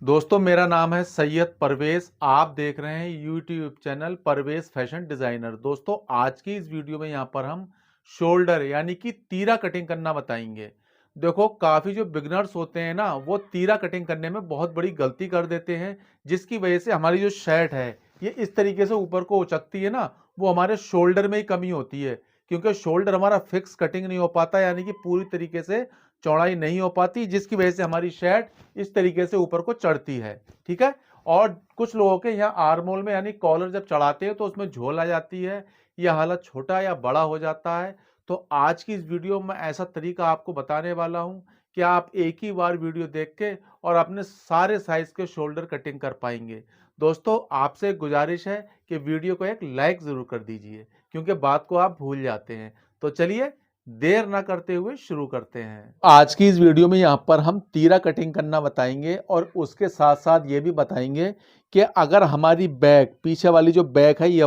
दोस्तों मेरा नाम है सैयद परवेज। आप देख रहे हैं YouTube channel Parvez fashion designer. दोस्तों आज की इस वीडियो में यहाँ पर हम शोल्डर यानी कि तीरा कटिंग करना बताएंगे। देखो काफ़ी जो बिगनर्स होते हैं ना वो तीरा कटिंग करने में बहुत बड़ी गलती कर देते हैं, जिसकी वजह से हमारी जो शर्ट है ये इस तरीके से ऊपर को उचकती है ना, वो हमारे शोल्डर में ही कमी होती है। क्योंकि शोल्डर हमारा फिक्स कटिंग नहीं हो पाता, यानी कि पूरी तरीके से चौड़ाई नहीं हो पाती, जिसकी वजह से हमारी शर्ट इस तरीके से ऊपर को चढ़ती है। ठीक है। और कुछ लोगों के यहाँ आर्मोल में यानी कॉलर जब चढ़ाते हैं तो उसमें झोल आ जाती है, यह हालत छोटा या बड़ा हो जाता है। तो आज की इस वीडियो में ऐसा तरीका आपको बताने वाला हूं कि आप एक ही बार वीडियो देख के और अपने सारे साइज के शोल्डर कटिंग कर पाएंगे। दोस्तों आपसे गुजारिश है कि वीडियो को एक लाइक जरूर कर दीजिए, क्योंकि बात को आप भूल जाते हैं। तो चलिए देर ना करते हुए शुरू करते हैं। आज की इस वीडियो में यहाँ पर हम तीरा कटिंग करना बताएंगे और उसके साथ साथ ये भी बताएंगे कि अगर हमारी बैक पीछे वाली जो बैक है ये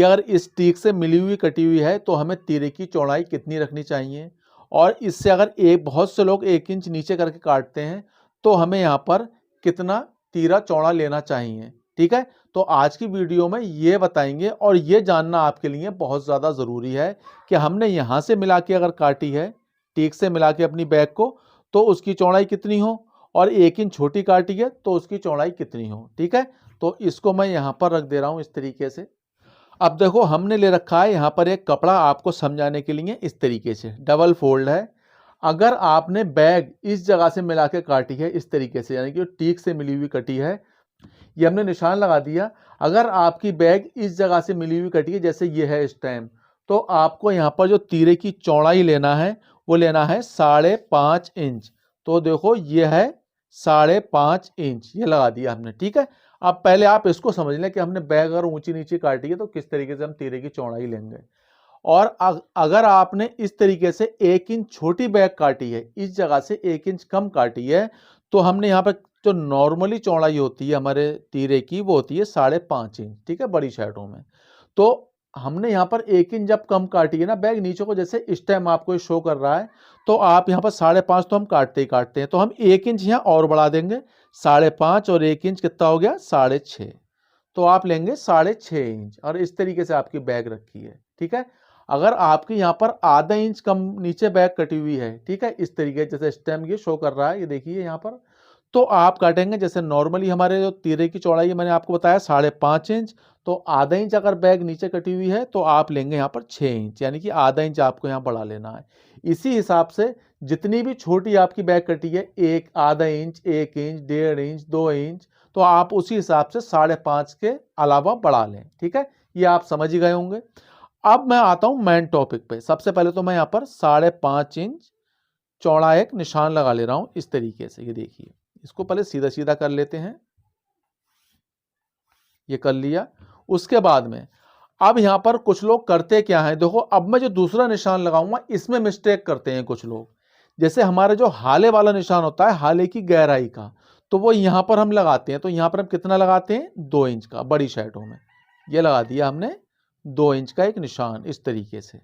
अगर इस टीक से मिली हुई कटी हुई है तो हमें तीरे की चौड़ाई कितनी रखनी चाहिए। और इससे अगर बहुत से लोग 1 इंच नीचे करके काटते हैं तो हमें यहाँ पर कितना तीरा चौड़ा लेना चाहिए। ठीक है। तो आज की वीडियो में ये बताएंगे और ये जानना आपके लिए बहुत ज़्यादा ज़रूरी है कि हमने यहाँ से मिला के अगर काटी है, टीक से मिला के अपनी बैक को, तो उसकी चौड़ाई कितनी हो, और 1 इंच छोटी काटी है तो उसकी चौड़ाई कितनी हो। ठीक है। तो इसको मैं यहाँ पर रख दे रहा हूँ इस तरीके से। अब देखो हमने ले रखा है यहाँ पर एक कपड़ा, आपको समझाने के लिए इस तरीके से डबल फोल्ड है। अगर आपने बैग इस जगह से मिला के काटी है इस तरीके से, यानी कि टीक से मिली हुई कटी है, ये हमने निशान लगा दिया। अगर आपकी बैग इस जगह से मिली हुई कटी है, जैसे ये है इस टाइम, तो आपको यहाँ पर जो तीरे की चौड़ाई लेना है वो लेना है 5.5 इंच। तो देखो ये है 5.5 इंच, ये लगा दिया हमने। ठीक है। अब पहले आप इसको समझ लें कि हमने बैग अगर ऊंची नीची काटी है तो किस तरीके से हम तीरे की चौड़ाई लेंगे। और अगर आपने इस तरीके से 1 इंच छोटी बैग काटी है, इस जगह से 1 इंच कम काटी है, तो हमने यहाँ पर जो नॉर्मली चौड़ाई होती है हमारे तीरे की वो होती है 5.5 इंच। ठीक है, बड़ी शर्टों में। तो हमने यहाँ पर 1 इंच जब कम काटी है ना बैग नीचे को, जैसे इस टाइम आपको शो कर रहा है, तो आप यहाँ पर 5.5 तो हम काटते ही काटते हैं, तो हम 1 इंच यहाँ और बढ़ा देंगे। 5.5 और 1 इंच कितना हो गया, 6.5। तो आप लेंगे 6.5 इंच और इस तरीके से आपकी बैग रखी है। ठीक है। अगर आपकी यहाँ पर आधा इंच कम नीचे बैग कटी हुई है, ठीक है, इस तरीके जैसे स्टेम ये शो कर रहा है, ये देखिए यहाँ पर, तो आप काटेंगे जैसे नॉर्मली हमारे जो तीरे की चौड़ाई है मैंने आपको बताया 5.5 इंच, तो आधा इंच अगर बैग नीचे कटी हुई है तो आप लेंगे यहाँ पर 6 इंच, यानी कि आधा इंच आपको यहाँ बढ़ा लेना है। इसी हिसाब से जितनी भी छोटी आपकी बैग कटी है, एक आधा इंच, 1 इंच, 1.5 इंच, 2 इंच, तो आप उसी हिसाब से 5.5 के अलावा बढ़ा लें। ठीक है, ये आप समझ ही गए होंगे। अब मैं आता हूं मेन टॉपिक पे। सबसे पहले तो मैं यहाँ पर 5.5 इंच चौड़ा एक निशान लगा ले रहा हूं इस तरीके से। ये देखिए, इसको पहले सीधा सीधा कर लेते हैं, ये कर लिया। उसके बाद में अब यहां पर कुछ लोग करते क्या है, देखो अब मैं जो दूसरा निशान लगाऊंगा इसमें मिस्टेक करते हैं कुछ लोग। जैसे हमारा जो हाले वाला निशान होता है, हाले की गहराई का, तो वो यहां पर हम लगाते हैं। तो यहां पर हम कितना लगाते हैं, 2 इंच का, बड़ी शर्टों में। ये लगा दिया हमने 2 इंच का एक निशान इस तरीके से।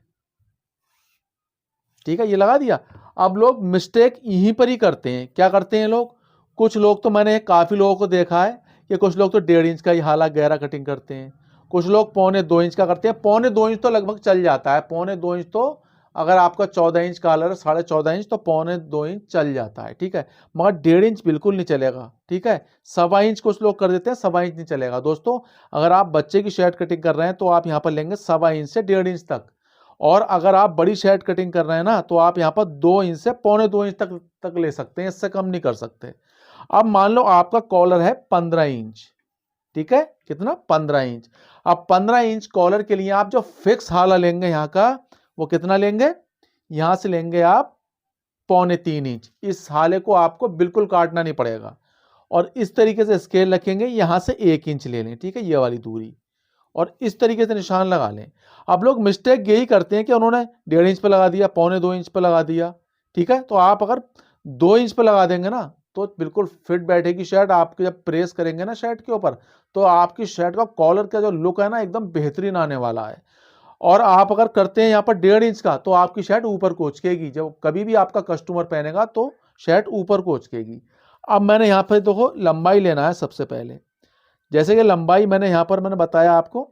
ठीक है, ये लगा दिया। अब लोग मिस्टेक यहीं पर ही करते हैं। क्या करते हैं लोग, कुछ लोग, तो मैंने काफी लोगों को देखा है कि कुछ लोग तो 1.5 इंच का ही हाला गहरा कटिंग करते हैं, कुछ लोग 1.25 इंच का करते हैं। 1.25 इंच तो लगभग चल जाता है। 1.25 इंच तो अगर आपका 14 इंच का हालर है, 14.5 इंच, तो 1.25 इंच चल जाता है। ठीक है, मगर 1.5 इंच बिल्कुल नहीं चलेगा। ठीक है, 1.25 इंच कुछ लोग कर देते हैं, 1.25 इंच नहीं चलेगा। दोस्तों अगर आप बच्चे की शर्ट कटिंग कर रहे हैं तो आप यहाँ पर लेंगे 1.25 इंच से 1.5 इंच तक। और अगर आप बड़ी शर्ट कटिंग कर रहे हैं ना, तो आप यहाँ पर 2 इंच से 2.25 इंच तक ले सकते हैं, इससे कम नहीं कर सकते। अब मान लो आपका कॉलर है 15 इंच। ठीक है, कितना, 15 इंच। अब 15 इंच कॉलर के लिए आप जो फिक्स हाला लेंगे यहाँ का, वो कितना लेंगे, यहां से लेंगे आप 2.25 इंच। इस हाले को आपको बिल्कुल काटना नहीं पड़ेगा। और इस तरीके से स्केल रखेंगे, यहां से 1 इंच ले लें। ठीक है, ये वाली दूरी, और इस तरीके से निशान लगा लें। अब लोग मिस्टेक यही करते हैं कि उन्होंने 1.5 इंच पे लगा दिया, 2.25 इंच पे लगा दिया। ठीक है, तो आप अगर 2 इंच पे लगा देंगे ना तो बिल्कुल फिट बैठेगी शर्ट। आपके जब प्रेस करेंगे ना शर्ट के ऊपर, तो आपकी शर्ट का कॉलर का जो लुक है ना एकदम बेहतरीन आने वाला है। और आप अगर करते हैं यहाँ पर 1.5 इंच का, तो आपकी शर्ट ऊपर को उचकेगी। जब कभी भी आपका कस्टमर पहनेगा तो शर्ट ऊपर को उचकेगी। अब मैंने यहाँ पे देखो लंबाई लेना है सबसे पहले। जैसे कि लंबाई मैंने बताया आपको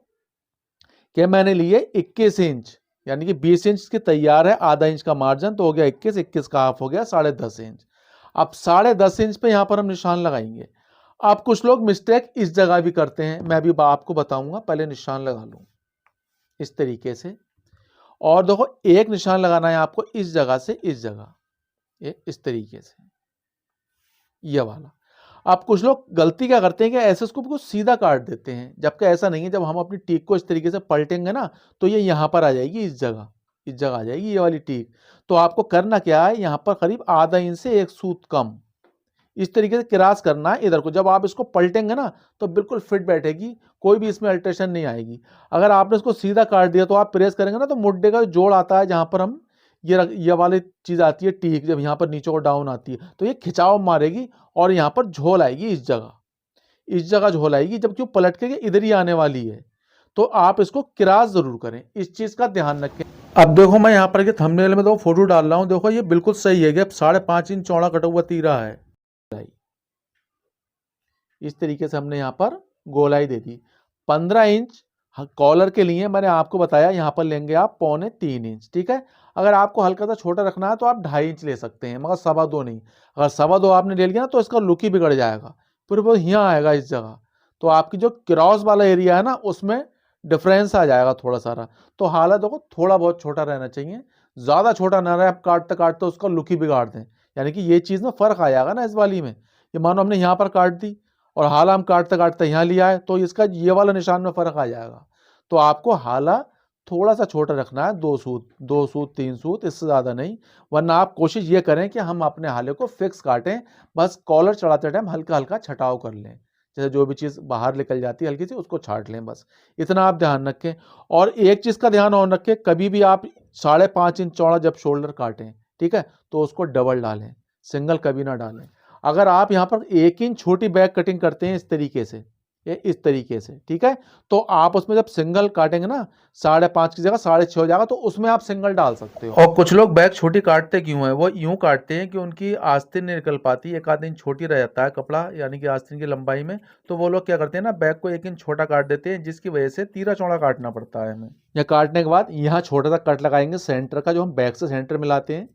कि मैंने लिए 21 इंच, यानी कि 20 इंच की तैयार है, आधा इंच का मार्जिन तो हो गया 21, 21 का हाफ हो गया 10.5 इंच। अब 10.5 इंच पे यहाँ पर हम निशान लगाएंगे। अब कुछ लोग मिस्टेक इस जगह भी करते हैं, मैं भी आपको बताऊंगा। पहले निशान लगा लूं इस तरीके से, और देखो एक निशान लगाना है आपको इस जगह से इस जगह, ये इस तरीके से, ये वाला। अब कुछ लोग गलती क्या करते हैं कि ऐसे इसको बिल्कुल सीधा काट देते हैं, जबकि ऐसा नहीं है। जब हम अपनी टीक को इस तरीके से पलटेंगे ना, तो ये यहाँ पर आ जाएगी, इस जगह आ जाएगी ये वाली टीक। तो आपको करना क्या है, यहाँ पर करीब आधा इंच से 1 सूत कम इस तरीके से क्रॉस करना है इधर को। जब आप इसको पलटेंगे ना तो बिल्कुल फिट बैठेगी, कोई भी इसमें अल्टरेशन नहीं आएगी। अगर आपने इसको सीधा काट दिया तो आप प्रेस करेंगे ना तो मुड्डे का जोड़ आता है, जहां पर हम ये वाली चीज आती है टीक, जब यहाँ पर नीचे को डाउन आती है तो ये खिंचाव मारेगी और यहाँ पर झोल आएगी, इस जगह झोल आएगी, जबकि वो पलट के इधर ही आने वाली है। तो आप इसको क्रॉस जरूर करें, इस चीज का ध्यान रखें। अब देखो मैं यहाँ पर थंबनेल में दो फोटो डाल रहा हूँ, देखो ये बिल्कुल सही है कि 5.5 इंच चौड़ा कटा हुआ तीरा है। इस तरीके से हमने यहाँ पर गोलाई दे दी। 15 इंच कॉलर के लिए मैंने आपको बताया, यहाँ पर लेंगे आप 2.25 इंच, ठीक है। अगर आपको हल्का सा छोटा रखना है तो आप 2.5 इंच ले सकते हैं, मगर 2.25 नहीं। अगर 2.25 आपने ले लिया ना तो इसका लुक ही बिगड़ जाएगा, फिर वो यहाँ आएगा इस जगह। तो आपकी जो क्रॉस वाला एरिया है ना उसमें डिफरेंस आ जाएगा थोड़ा सारा। तो हालत देखो थोड़ा बहुत छोटा रहना चाहिए, ज़्यादा छोटा ना रहे, आप काटते काटते उसका लुक ही बिगाड़ दें। यानी कि ये चीज़ में फ़र्क आ जाएगा ना इस वाली में। ये मानो हमने यहाँ पर काट दी और हाला हम काटते काटते यहाँ लिया है, तो इसका ये वाला निशान में फ़र्क आ जाएगा। तो आपको हाला थोड़ा सा छोटा रखना है, 2 सूत 3 सूत, इससे ज़्यादा नहीं। वरना आप कोशिश ये करें कि हम अपने हाले को फिक्स काटें, बस कॉलर चढ़ाते टाइम हल्का हल्का छटाव कर लें, जैसे जो भी चीज़ बाहर निकल जाती है हल्की सी उसको छाट लें, बस इतना आप ध्यान रखें। और एक चीज़ का ध्यान और रखें, कभी भी आप 5.5 इंच चौड़ा जब शोल्डर काटें, ठीक है, तो उसको डबल डालें, सिंगल कभी ना डालें। अगर आप यहाँ पर 1 इंच छोटी बैक कटिंग करते हैं इस तरीके से, ये इस तरीके से, ठीक है, तो आप उसमें जब सिंगल काटेंगे ना 5.5 की जगह 6.5 हो जाएगा, तो उसमें आप सिंगल डाल सकते हो। और कुछ लोग बैक छोटी काटते क्यों है, वो यूं काटते हैं कि उनकी आस्तीन नहीं निकल पाती, 1 आध इंच छोटी रह जाता है कपड़ा, यानी कि आस्तीन की लंबाई में। तो वो लोग क्या करते हैं ना, बैक को 1 इंच छोटा काट देते हैं, जिसकी वजह से तीरा चौड़ा काटना पड़ता है हमें। या काटने के बाद यहाँ छोटा सा कट लगाएंगे सेंटर का, जो हम बैक से सेंटर मिलाते हैं,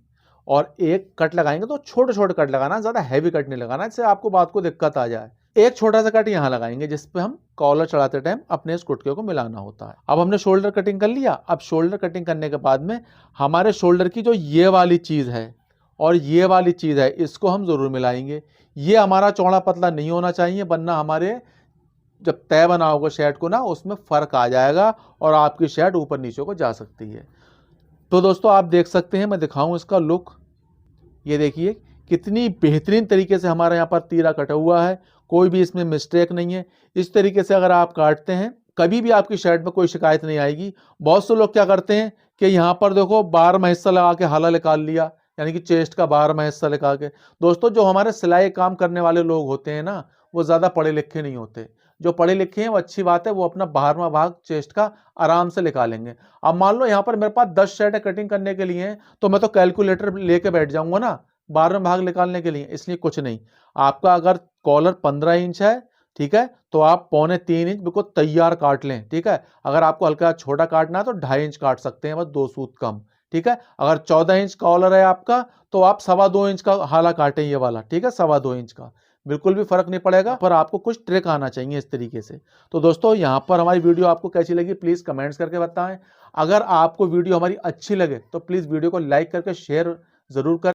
और एक कट लगाएंगे तो छोटे छोटे कट लगाना, ज्यादा हैवी कट नहीं लगाना, इससे आपको बात को दिक्कत आ जाए। एक छोटा सा कट यहाँ लगाएंगे जिसपे हम कॉलर चढ़ाते टाइम अपने इस कुटके को मिलाना होता है। अब हमने शोल्डर कटिंग कर लिया। अब शोल्डर कटिंग करने के बाद में हमारे शोल्डर की जो ये वाली चीज है और ये वाली चीज है, इसको हम जरूर मिलाएंगे। ये हमारा चौड़ा पतला नहीं होना चाहिए, वरना हमारे जब तय बना होगा शर्ट को ना, उसमें फर्क आ जाएगा और आपकी शर्ट ऊपर नीचे को जा सकती है। तो दोस्तों आप देख सकते हैं, मैं दिखाऊं इसका लुक, ये देखिए कितनी बेहतरीन तरीके से हमारा यहाँ पर तीरा कटा हुआ है, कोई भी इसमें मिस्टेक नहीं है। इस तरीके से अगर आप काटते हैं कभी भी आपकी शर्ट में कोई शिकायत नहीं आएगी। बहुत से लोग क्या करते हैं कि यहाँ पर देखो 12वां हिस्सा लगा के हाला निकाल लिया, यानी कि चेस्ट का 12वां हिस्सा लगा के। दोस्तों जो हमारे सिलाई काम करने वाले लोग होते हैं ना, वो ज़्यादा पढ़े लिखे नहीं होते। जो पढ़े लिखे हैं वो अच्छी बात है, वो अपना 12वां भाग चेस्ट का आराम से निकालेंगे। अब मान लो यहाँ पर मेरे पास 10 शर्टें कटिंग करने के लिए हैं, तो मैं तो कैलकुलेटर लेके बैठ जाऊंगा ना 12वां भाग निकालने के लिए। इसलिए कुछ नहीं, आपका अगर कॉलर 15 इंच है, ठीक है, तो आप 2.25 इंच बिल्कुल तैयार काट लें, ठीक है। अगर आपको हल्का छोटा काटना है तो 2.5 इंच काट सकते हैं, बस 2 सूत कम, ठीक है। अगर 14 इंच कॉलर है आपका, तो आप 2.25 इंच का हाला काटें, ये वाला, ठीक है, 2.25 इंच का, बिल्कुल भी फर्क नहीं पड़ेगा। पर आपको कुछ ट्रिक आना चाहिए इस तरीके से। तो दोस्तों यहाँ पर हमारी वीडियो आपको कैसी लगी प्लीज कमेंट्स करके बताएं। अगर आपको वीडियो हमारी अच्छी लगे तो प्लीज वीडियो को लाइक करके शेयर जरूर करें।